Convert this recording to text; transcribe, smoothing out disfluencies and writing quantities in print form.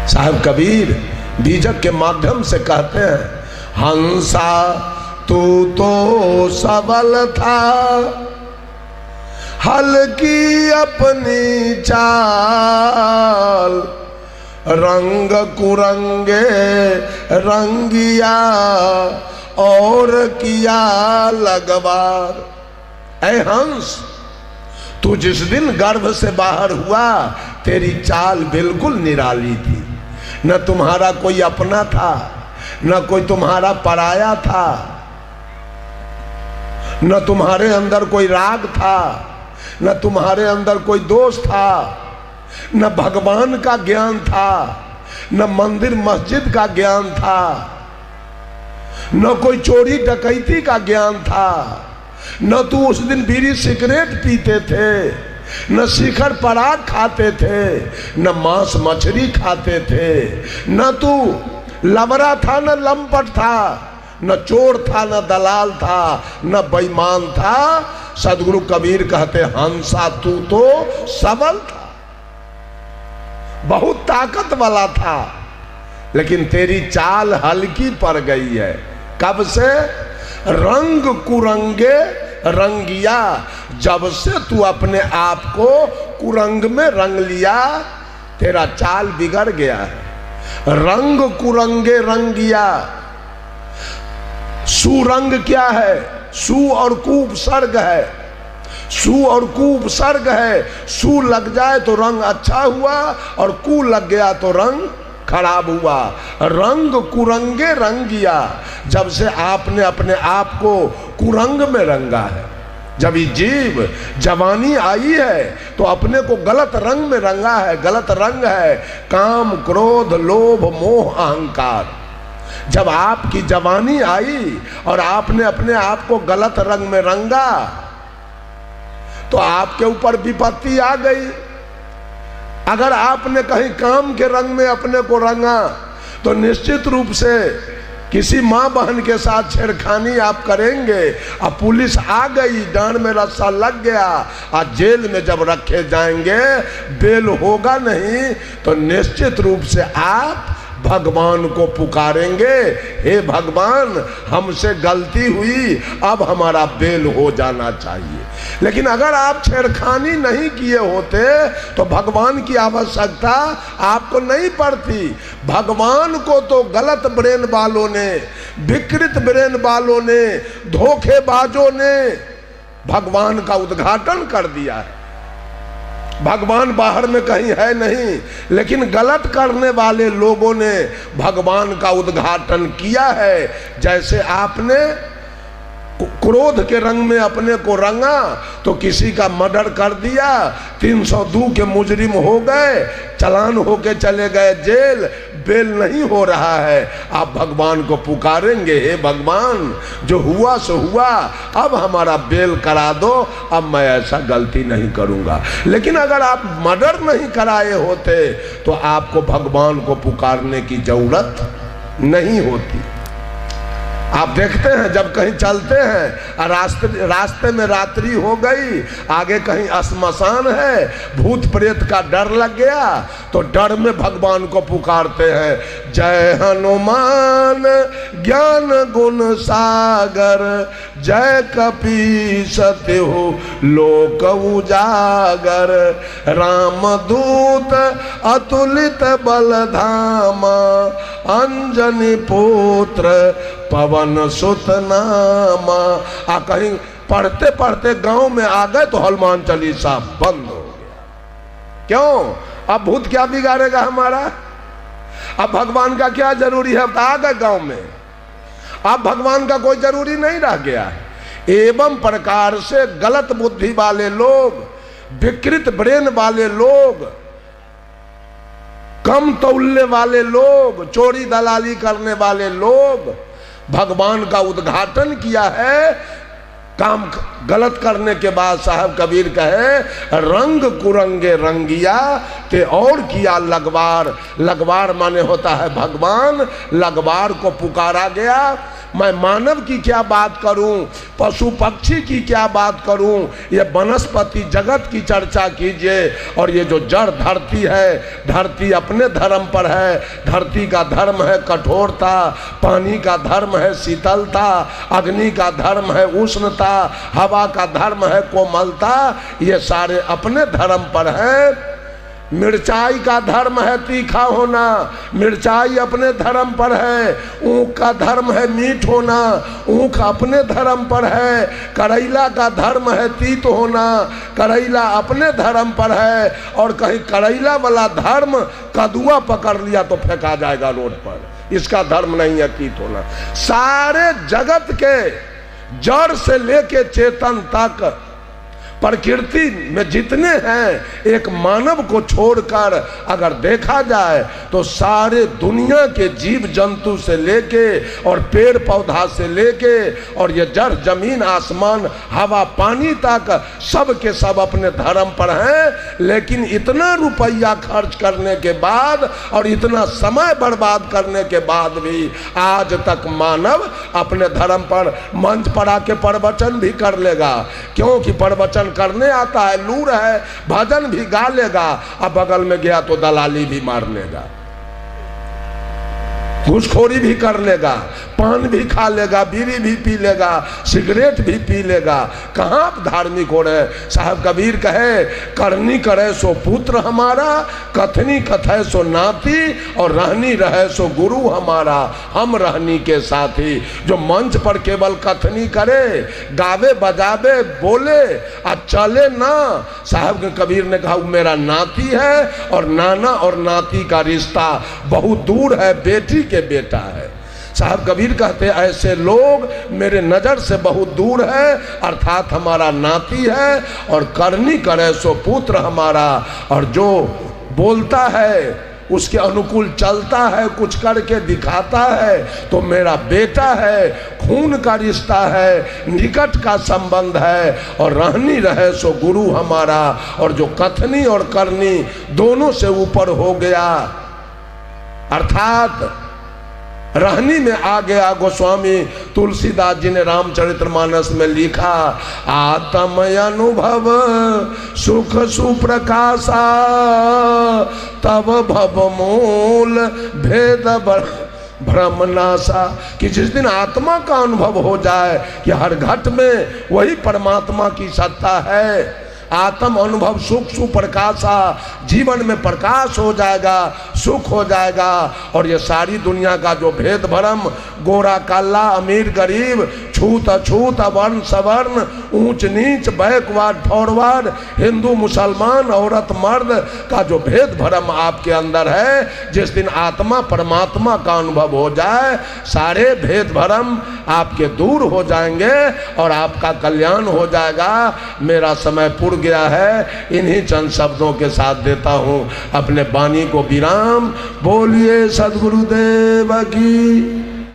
साहब कबीर बीजक के माध्यम से कहते हैं, हंसा तू तो सबल था, हल्की अपनी चाल, रंग कुरंगे रंगिया और किया लगवार। ऐ हंस, तू जिस दिन गर्भ से बाहर हुआ तेरी चाल बिल्कुल निराली थी। न तुम्हारा कोई अपना था, न कोई तुम्हारा पराया था, न तुम्हारे अंदर कोई राग था, न तुम्हारे अंदर कोई दोष था, न भगवान का ज्ञान था, न मंदिर मस्जिद का ज्ञान था, न कोई चोरी डकैती का ज्ञान था, न तू उस दिन बीड़ी सिगरेट पीते थे, न शिखर पराग खाते थे, न मांस मछली खाते थे, न तू लबरा था न लंपट था, न चोर था न दलाल था, न बेईमान था। सदगुरु कबीर कहते, हंसा तू तो सबल था, बहुत ताकत वाला था, लेकिन तेरी चाल हल्की पड़ गई है। कब से? रंग कुरंगे रंगिया, जब से तू अपने आप को कुरंग में रंग लिया तेरा चाल बिगड़ गया है। रंग कुरंगे रंगिया, सुरंग क्या है? सु और कू उपसर्ग है, सु और कू उपसर्ग है। सु लग जाए तो रंग अच्छा हुआ और कू लग गया तो रंग खराब हुआ। रंग कुरंगे रंगिया, जब से आपने अपने आप को कुरंग में रंगा है। जब ये जीव जवानी आई है तो अपने को गलत रंग में रंगा है। गलत रंग है काम, क्रोध, लोभ, मोह, अहंकार। जब आपकी जवानी आई और आपने अपने आप को गलत रंग में रंगा तो आपके ऊपर विपत्ति आ गई। अगर आपने कहीं काम के रंग में अपने को रंगा तो निश्चित रूप से किसी माँ बहन के साथ छेड़खानी आप करेंगे। अब पुलिस आ गई, डांड में रस्सा लग गया, आज जेल में जब रखे जाएंगे, बेल होगा नहीं तो निश्चित रूप से आप भगवान को पुकारेंगे, हे भगवान हमसे गलती हुई, अब हमारा बेल हो जाना चाहिए। लेकिन अगर आप छेड़खानी नहीं किए होते तो भगवान की आवश्यकता आपको नहीं पड़ती। भगवान को तो गलत ब्रेन वालों ने, विकृत ब्रेन वालों ने, धोखेबाजों ने भगवान का उद्घाटन कर दिया है। भगवान बाहर में कहीं है नहीं, लेकिन गलत करने वाले लोगों ने भगवान का उद्घाटन किया है। जैसे आपने क्रोध के रंग में अपने को रंगा तो किसी का मर्डर कर दिया, 302 के मुजरिम हो गए, चालान होके चले गए जेल, बेल नहीं हो रहा है। आप भगवान को पुकारेंगे, हे भगवान जो हुआ सो हुआ, अब हमारा बेल करा दो, अब मैं ऐसा गलती नहीं करूंगा। लेकिन अगर आप मर्डर नहीं कराए होते तो आपको भगवान को पुकारने की जरूरत नहीं होती। आप देखते हैं जब कहीं चलते हैं, रास्ते में रात्रि हो गई, आगे कहीं श्मशान है, भूत प्रेत का डर लग गया तो डर में भगवान को पुकारते हैं, जय हनुमान ज्ञान गुण सागर, जय कपीस तिहु लोक उजागर, रामदूत अतुलित बलधामा, अंजनी पुत्र पवन सुत नामा। कहीं पढ़ते पढ़ते गांव में आ गए तो हनुमान चालीसा बंद हो गया। क्यों? अब भूत क्या बिगाड़ेगा हमारा? अब भगवान का क्या जरूरी है? आ गए गांव में, अब भगवान का कोई जरूरी नहीं रह गया है। एवं प्रकार से गलत बुद्धि वाले लोग, विकृत ब्रेन वाले लोग, कम तौलने वाले लोग, चोरी दलाली करने वाले लोग भगवान का उद्घाटन किया है। काम गलत करने के बाद साहब कबीर कहे, रंग कुरंगे रंगिया ते और किया लगवार। लगवार माने होता है भगवान, लगवार को पुकारा गया। मैं मानव की क्या बात करूं, पशु पक्षी की क्या बात करूं, ये वनस्पति जगत की चर्चा कीजिए। और ये जो जड़ धरती है, धरती अपने धर्म पर है। धरती का धर्म है कठोरता, पानी का धर्म है शीतलता, अग्नि का धर्म है उष्णता, हवा का धर्म है कोमलता, ये सारे अपने धर्म पर है। मिर्चाई का धर्म है तीखा होना, मिर्चाई अपने धर्म पर है। ऊख का धर्म है मीठ होना, ऊख अपने धर्म पर है। करैला का धर्म है तीत होना, करैला अपने धर्म पर है। और कहीं करैला वाला धर्म कदुआ पकड़ लिया तो फेंका जाएगा रोड पर, इसका धर्म नहीं है तीत होना। सारे जगत के जड़ से लेके चेतन तक प्रकृति में जितने हैं, एक मानव को छोड़कर अगर देखा जाए तो सारे दुनिया के जीव जंतु से लेके और पेड़ पौधा से लेके और ये जड़ जमीन आसमान हवा पानी तक सब के सब अपने धर्म पर हैं। लेकिन इतना रुपया खर्च करने के बाद और इतना समय बर्बाद करने के बाद भी आज तक मानव अपने धर्म पर मंच पर आके प्रवचन भी कर लेगा, क्योंकि प्रवचन करने आता है, लूर है, भजन भी गा लेगा, अब बगल में गया तो दलाली भी मार लेगा, घूसखोरी भी कर लेगा, पान भी खा लेगा, बीड़ी भी पी लेगा, सिगरेट भी पी लेगा। कहाँ आप धार्मिक हो रहे? साहब कबीर कहे, करनी करे सो पुत्र हमारा, कथनी कथे सो नाती, और रहनी रहे सो गुरु हमारा, हम रहनी के साथी। जो मंच पर केवल कथनी करे, गावे बजावे बोले और चले ना, साहब कबीर ने कहा मेरा नाती है और नाना और नाती का रिश्ता बहुत दूर है, बेटी के बेटा है। साहब कबीर कहते ऐसे लोग मेरे नजर से बहुत दूर है, अर्थात हमारा नाती है। और करनी करे सो पुत्र हमारा, और जो बोलता है उसके अनुकूल चलता है, कुछ करके दिखाता है तो मेरा बेटा है, खून का रिश्ता है, निकट का संबंध है। और रहनी रहे सो गुरु हमारा, और जो कथनी और करनी दोनों से ऊपर हो गया, अर्थात रहनी में आ गया। गोस्वामी तुलसीदास जी ने रामचरितमानस में लिखा, आत्म अनुभव सुख सुप्रकाशा, तब भव मूल भेद भ्रमनाशा। कि जिस दिन आत्मा का अनुभव हो जाए कि हर घट में वही परमात्मा की सत्ता है, आत्म अनुभव सुख सुप्रकाशा, जीवन में प्रकाश हो जाएगा, सुख हो जाएगा। और ये सारी दुनिया का जो भेद भरम, गोरा काला, अमीर गरीब, छूत अछूत, वर्ण सवर्ण, ऊंच नीच, बैकवर्ड फॉरवर्ड, हिंदू मुसलमान, औरत मर्द का जो भेद भरम आपके अंदर है, जिस दिन आत्मा परमात्मा का अनुभव हो जाए, सारे भेद भरम आपके दूर हो जाएंगे और आपका कल्याण हो जाएगा। मेरा समय पूर्ण गया है, इन्हीं चंद शब्दों के साथ देता हूं अपने वाणी को विराम। बोलिए सद्गुरुदेव की।